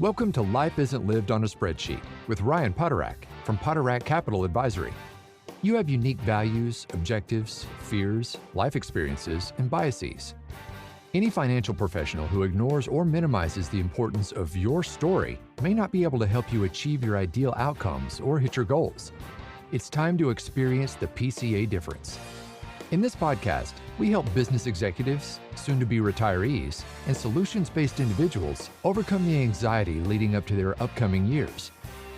Welcome to Life Isn't Lived on a Spreadsheet with Ryan Poterack from Poterack Capital Advisory. You have unique values, objectives, fears, life experiences, and biases. Any financial professional who ignores or minimizes the importance of your story may not be able to help you achieve your ideal outcomes or hit your goals. It's time to experience the PCA difference. In this podcast, we help business executives, soon-to-be retirees, and solutions-based individuals overcome the anxiety leading up to their upcoming years.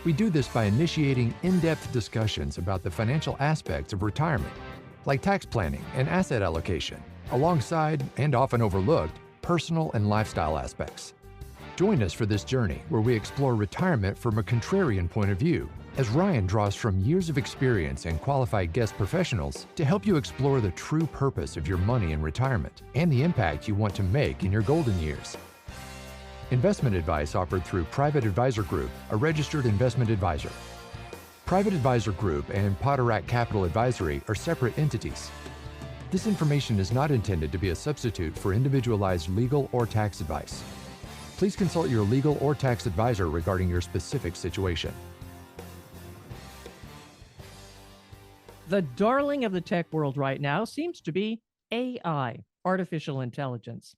We do this by initiating in-depth discussions about the financial aspects of retirement, like tax planning and asset allocation, alongside, and often overlooked, personal and lifestyle aspects. Join us for this journey where we explore retirement from a contrarian point of view, as Ryan draws from years of experience and qualified guest professionals to help you explore the true purpose of your money in retirement and the impact you want to make in your golden years. Investment advice offered through Private Advisor Group, a registered investment advisor. Private Advisor Group and Poterack Capital Advisory are separate entities. This information is not intended to be a substitute for individualized legal or tax advice. Please consult your legal or tax advisor regarding your specific situation. The darling of the tech world right now seems to be AI, artificial intelligence.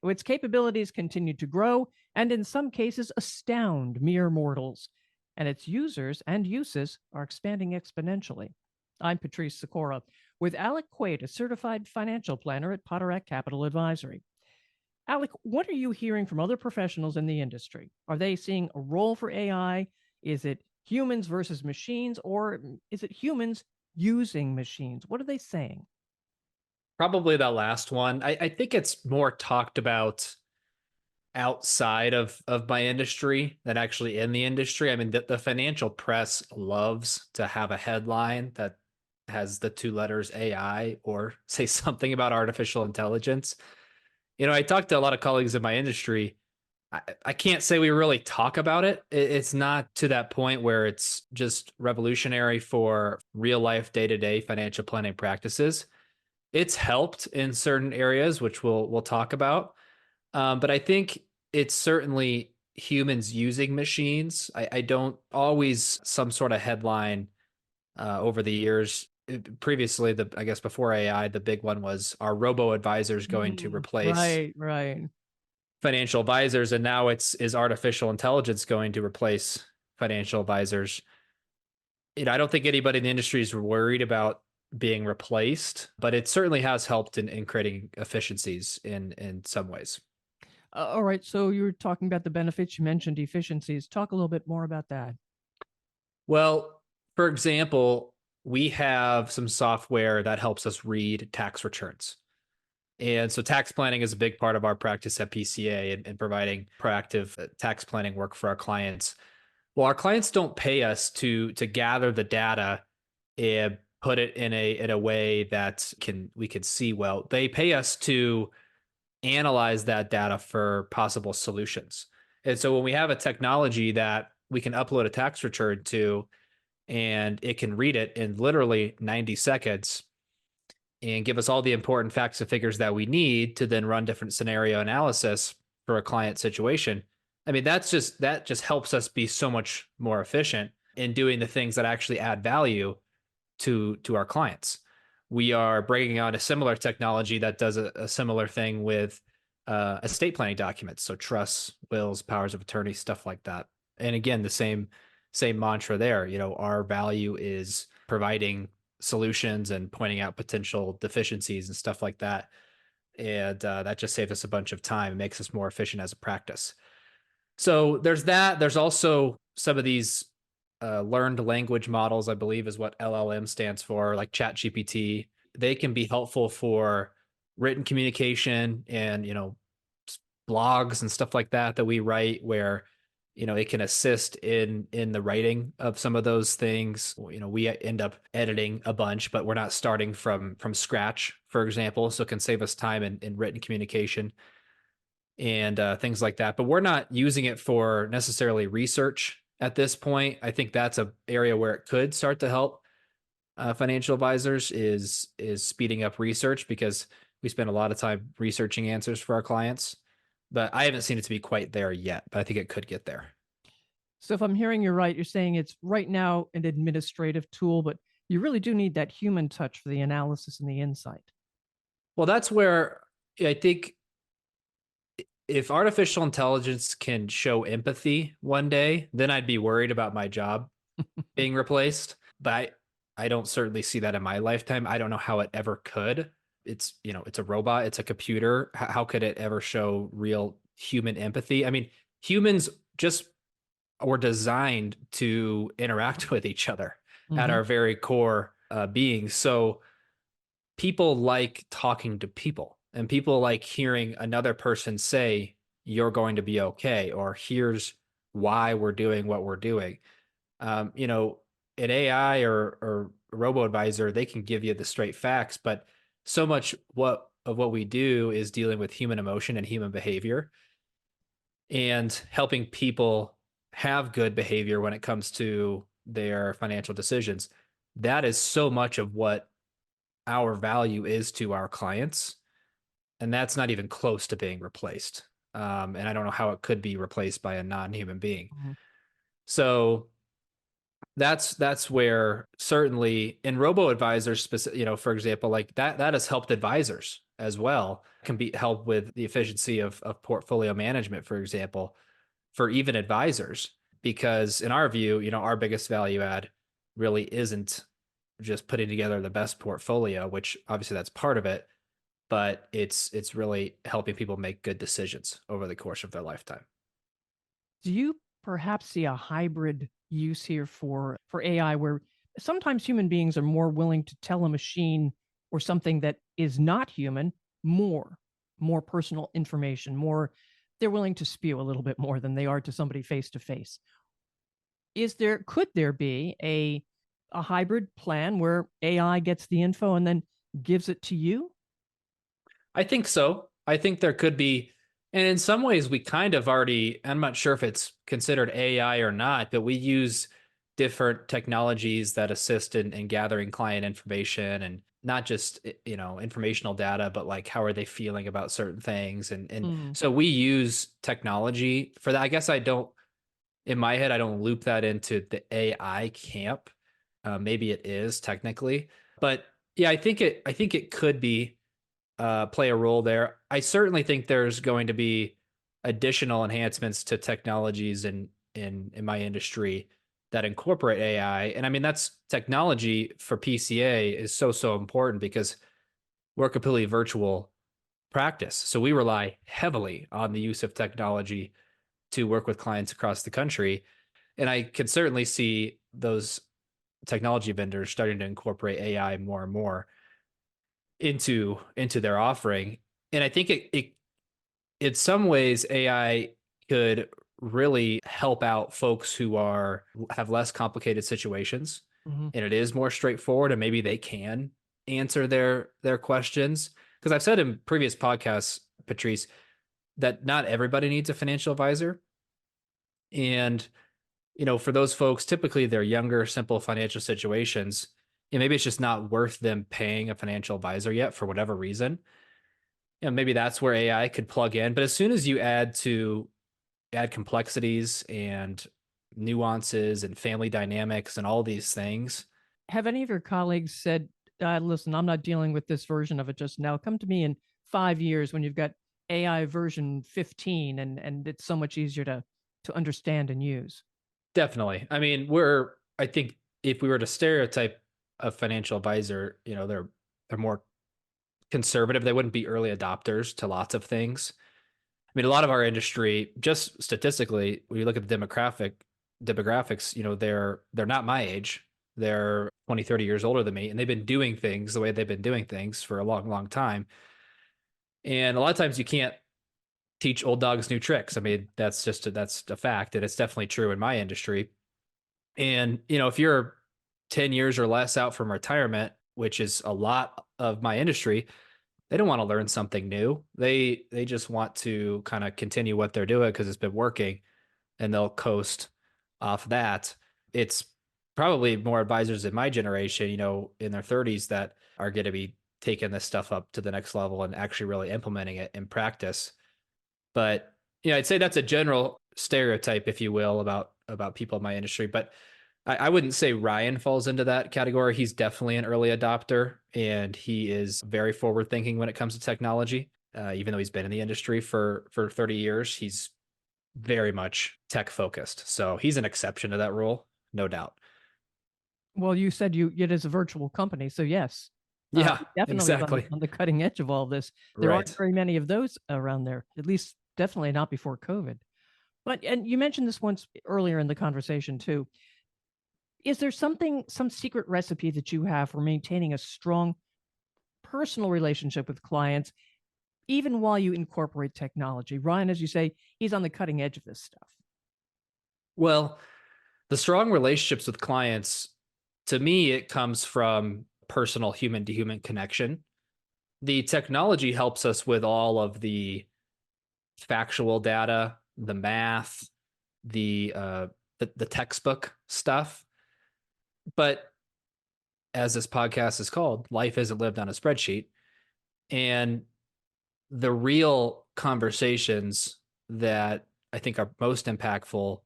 Its capabilities continue to grow and in some cases astound mere mortals, and its users and uses are expanding exponentially. I'm Patrice Sikora with Alec Quaid, a certified financial planner at Poterack Capital Advisory. Alec, what are you hearing from other professionals in the industry? Are they seeing a role for AI? Is it humans versus machines, or is it humans using machines? What are they saying? Probably that last one. I think it's more talked about outside of my industry than actually in the industry. I mean, the financial press loves to have a headline that has the two letters AI or say something about artificial intelligence. You know, I talked to a lot of colleagues in my industry. I can't say we really talk about it. It's not to that point where it's just revolutionary for real life, day-to-day financial planning practices. It's helped in certain areas, which we'll talk about. But I think it's certainly humans using machines. I don't always some sort of headline over the years. Previously, I guess before AI, the big one was, are robo advisors going to replace Right. financial advisors? And now is artificial intelligence going to replace financial advisors? You know, I don't think anybody in the industry is worried about being replaced, but it certainly has helped in creating efficiencies in some ways. All right. So you were talking about the benefits. You mentioned efficiencies. Talk a little bit more about that. Well, for example, we have some software that helps us read tax returns. And so tax planning is a big part of our practice at PCA and providing proactive tax planning work for our clients. Well, our clients don't pay us to gather the data and put it in a way that we can see well. They pay us to analyze that data for possible solutions. And so when we have a technology that we can upload a tax return to, and it can read it in literally 90 seconds and give us all the important facts and figures that we need to then run different scenario analysis for a client situation. I mean, that just helps us be so much more efficient in doing the things that actually add value to our clients. We are bringing on a similar technology that does a similar thing with estate planning documents. So trusts, wills, powers of attorney, stuff like that. And again, the same mantra there. You know, our value is providing solutions and pointing out potential deficiencies and stuff like that. And that just saves us a bunch of time and makes us more efficient as a practice. So there's that. There's also some of these learned language models, I believe is what LLM stands for, like ChatGPT. They can be helpful for written communication and, you know, blogs and stuff like that we write, where, you know, it can assist in the writing of some of those things. You know, we end up editing a bunch, but we're not starting from scratch, for example. So it can save us time in written communication and things like that. But we're not using it for necessarily research at this point. I think that's an area where it could start to help financial advisors is speeding up research, because we spend a lot of time researching answers for our clients. but I haven't seen it to be quite there yet, but I think it could get there. So if I'm hearing you right, you're saying it's right now an administrative tool, but you really do need that human touch for the analysis and the insight. Well, that's where I think if artificial intelligence can show empathy one day, then I'd be worried about my job being replaced. But I don't certainly see that in my lifetime. I don't know how it ever could. It's, it's a robot, it's a computer. How could it ever show real human empathy? I mean, humans just were designed to interact with each other at our very core beings. So people like talking to people, and people like hearing another person say, you're going to be okay, or here's why we're doing what we're doing. An AI or robo advisor, they can give you the straight facts, but so much of what we do is dealing with human emotion and human behavior and helping people have good behavior when it comes to their financial decisions. That is so much of what our value is to our clients. And that's not even close to being replaced. And I don't know how it could be replaced by a non-human being. Mhm. So that's where certainly in robo advisors, for example, like that has helped advisors as well. Can be help with the efficiency of portfolio management, for example, for even advisors, because in our view, our biggest value add really isn't just putting together the best portfolio, which obviously that's part of it, but it's really helping people make good decisions over the course of their lifetime. Do you perhaps see a hybrid use here for AI where sometimes human beings are more willing to tell a machine or something that is not human more personal information, more they're willing to spew a little bit more than they are to somebody face to face? Could there be a hybrid plan where AI gets the info and then gives it to you? I think so. I think there could be, and in some ways we kind of already, I'm not sure if it's considered AI or not, but we use different technologies that assist in gathering client information, and not just, informational data, but like how are they feeling about certain things. And Mm. so we use technology for that. I guess I don't, in my head, I don't loop that into the AI camp. Maybe it is technically, but yeah, I think it could be play a role there. I certainly think there's going to be additional enhancements to technologies in my industry that incorporate AI. And I mean, that's technology for PCA is so important because we're a completely virtual practice. So we rely heavily on the use of technology to work with clients across the country. And I can certainly see those technology vendors starting to incorporate AI more and more into their offering. And I think it in some ways AI could really help out folks who have less complicated situations, Mhm. and it is more straightforward, and maybe they can answer their questions. Because I've said in previous podcasts, Patrice, that not everybody needs a financial advisor. And for those folks, typically they're younger, simple financial situations. And maybe it's just not worth them paying a financial advisor yet for whatever reason. Maybe that's where AI could plug in. But as soon as you add complexities and nuances and family dynamics and all these things, Have any of your colleagues said, listen, I'm not dealing with this version of it just now. Come to me in 5 years when you've got AI version 15 and it's so much easier to understand and use? definitely. I mean, I think if we were to stereotype a financial advisor, they're more conservative. They wouldn't be early adopters to lots of things. I mean, a lot of our industry, just statistically, when you look at the demographics, they're not my age. They're 20, 30 years older than me, and they've been doing things the way they've been doing things for a long time. And a lot of times you can't teach old dogs new tricks. I mean, that's a fact, and it's definitely true in my industry. And if you're 10 years or less out from retirement, which is a lot of my industry, they don't want to learn something new. They just want to kind of continue what they're doing because it's been working, and they'll coast off that. It's probably more advisors in my generation, in their 30s, that are going to be taking this stuff up to the next level and actually really implementing it in practice. But I'd say that's a general stereotype, if you will, about people in my industry. But I wouldn't say Ryan falls into that category. He's definitely an early adopter, and he is very forward thinking when it comes to technology. Even though he's been in the industry for 30 years, he's very much tech focused. So he's an exception to that rule, no doubt. Well, you said it is a virtual company, so yes, Yeah, definitely is exactly. on the cutting edge of all this. There aren't Right. very many of those around there, at least definitely not before COVID. But and you mentioned this once earlier in the conversation too. Is there some secret recipe that you have for maintaining a strong personal relationship with clients, even while you incorporate technology? Ryan, as you say, he's on the cutting edge of this stuff. Well, the strong relationships with clients, to me, it comes from personal human to human connection. The technology helps us with all of the factual data, the math, the textbook stuff. But as this podcast is called, life isn't lived on a spreadsheet. And the real conversations that I think are most impactful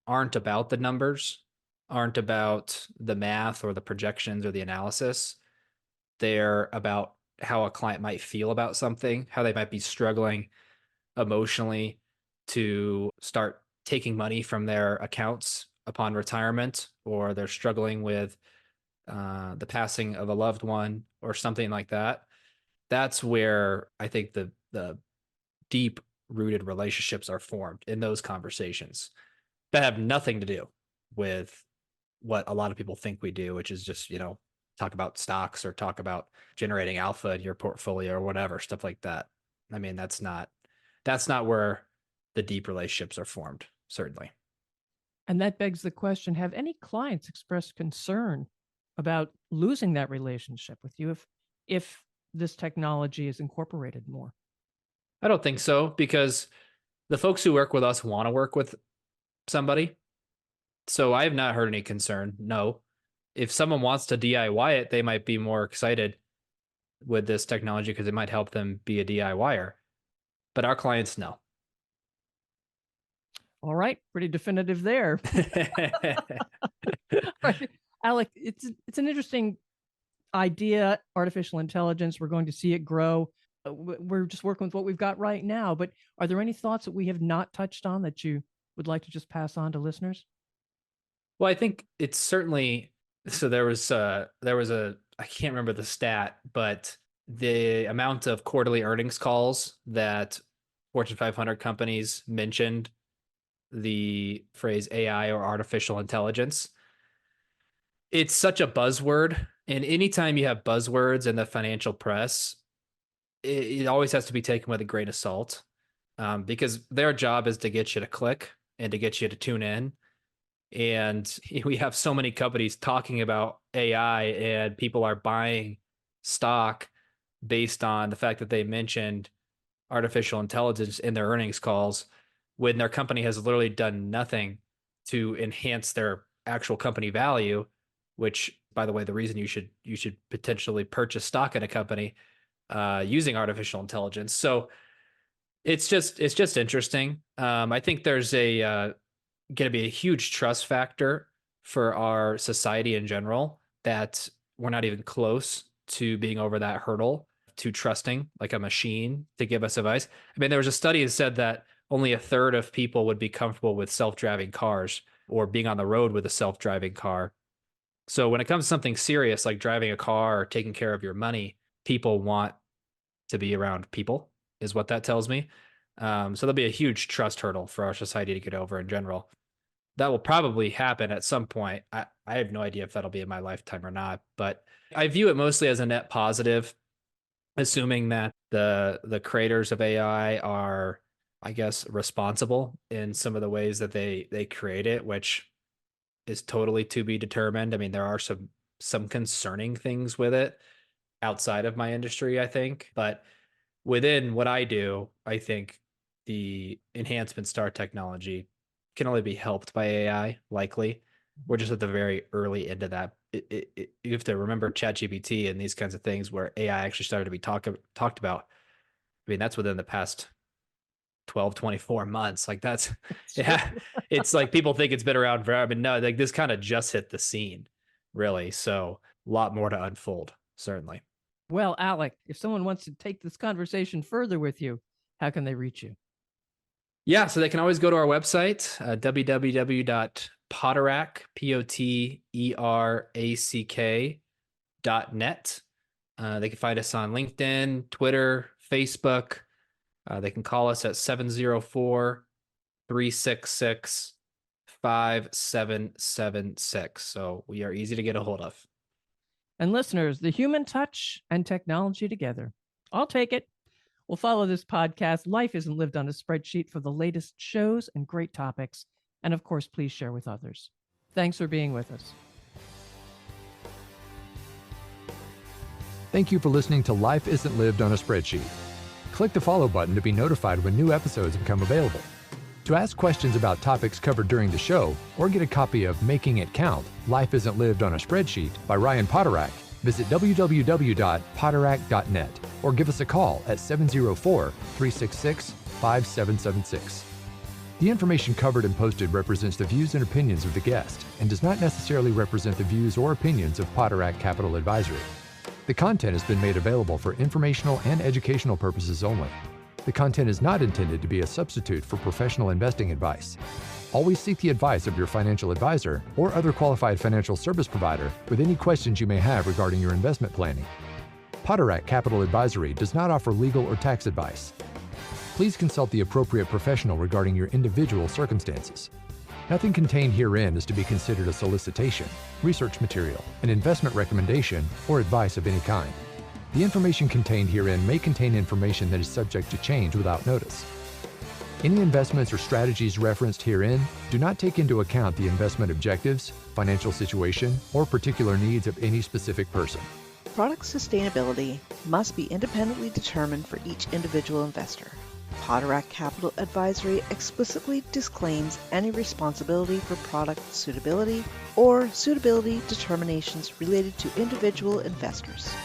aren't about the numbers, aren't about the math or the projections or the analysis. They're about how a client might feel about something, how they might be struggling emotionally to start taking money from their accounts upon retirement, or they're struggling with the passing of a loved one or something like that. That's where I think the deep rooted relationships are formed in those conversations that have nothing to do with what a lot of people think we do, which is just, talk about stocks or talk about generating alpha in your portfolio or whatever, stuff like that. I mean, that's not where the deep relationships are formed, certainly. And that begs the question, have any clients expressed concern about losing that relationship with you if this technology is incorporated more? I don't think so, because the folks who work with us want to work with somebody. So I have not heard any concern. No. If someone wants to DIY it, they might be more excited with this technology because it might help them be a DIYer. But our clients, no. All right, pretty definitive there. Right. Alec, it's an interesting idea, artificial intelligence. We're going to see it grow. We're just working with what we've got right now. But are there any thoughts that we have not touched on that you would like to just pass on to listeners? Well, I think it's certainly so. There was a I can't remember the stat, but the amount of quarterly earnings calls that Fortune 500 companies mentioned the phrase AI or artificial intelligence. It's such a buzzword, and anytime you have buzzwords in the financial press, it always has to be taken with a grain of salt, because their job is to get you to click and to get you to tune in. And we have so many companies talking about AI, and people are buying stock based on the fact that they mentioned artificial intelligence in their earnings calls when their company has literally done nothing to enhance their actual company value, which, by the way, the reason you should potentially purchase stock in a company using artificial intelligence. So it's just interesting. I think there's going to be a huge trust factor for our society in general, that we're not even close to being over that hurdle to trusting like a machine to give us advice. I mean, there was a study that said that only a third of people would be comfortable with self-driving cars or being on the road with a self-driving car. So when it comes to something serious like driving a car or taking care of your money, people want to be around people, is what that tells me. So there'll be a huge trust hurdle for our society to get over in general. That will probably happen at some point. I have no idea if that'll be in my lifetime or not, but I view it mostly as a net positive, assuming that the creators of AI are, I guess, responsible in some of the ways that they create it, which is totally to be determined. I mean, there are some concerning things with it outside of my industry, I think, but within what I do, I think the enhancements to our technology can only be helped by AI, likely. We're just at the very early end of that. You have to remember ChatGPT and these kinds of things where AI actually started to be talked about. I mean, that's within the past 12, 24 months. Like that's, yeah, it's like people think it's been around forever, but no, like this kind of just hit the scene, really. So a lot more to unfold, certainly. Well, Alec, if someone wants to take this conversation further with you, how can they reach you? Yeah, so they can always go to our website, www.poterack, POTERACK.net. They can find us on LinkedIn, Twitter, Facebook. They can call us at 704-366-5776. So we are easy to get a hold of. And listeners, the human touch and technology together. I'll take it. We'll follow this podcast. Life isn't lived on a spreadsheet for the latest shows and great topics. And of course, please share with others. Thanks for being with us. Thank you for listening to Life Isn't Lived on a Spreadsheet. Click the follow button to be notified when new episodes become available. To ask questions about topics covered during the show or get a copy of Making It Count, Life Isn't Lived on a Spreadsheet by Ryan Poterack, visit www.poterack.net or give us a call at 704-366-5776. The information covered and posted represents the views and opinions of the guest and does not necessarily represent the views or opinions of Poterack Capital Advisory. The content has been made available for informational and educational purposes only. The content is not intended to be a substitute for professional investing advice. Always seek the advice of your financial advisor or other qualified financial service provider with any questions you may have regarding your investment planning. Poterack Capital Advisory does not offer legal or tax advice. Please consult the appropriate professional regarding your individual circumstances. Nothing contained herein is to be considered a solicitation, research material, an investment recommendation, or advice of any kind. The information contained herein may contain information that is subject to change without notice. Any investments or strategies referenced herein do not take into account the investment objectives, financial situation, or particular needs of any specific person. Product sustainability must be independently determined for each individual investor. Poterack Capital Advisory explicitly disclaims any responsibility for product suitability or suitability determinations related to individual investors.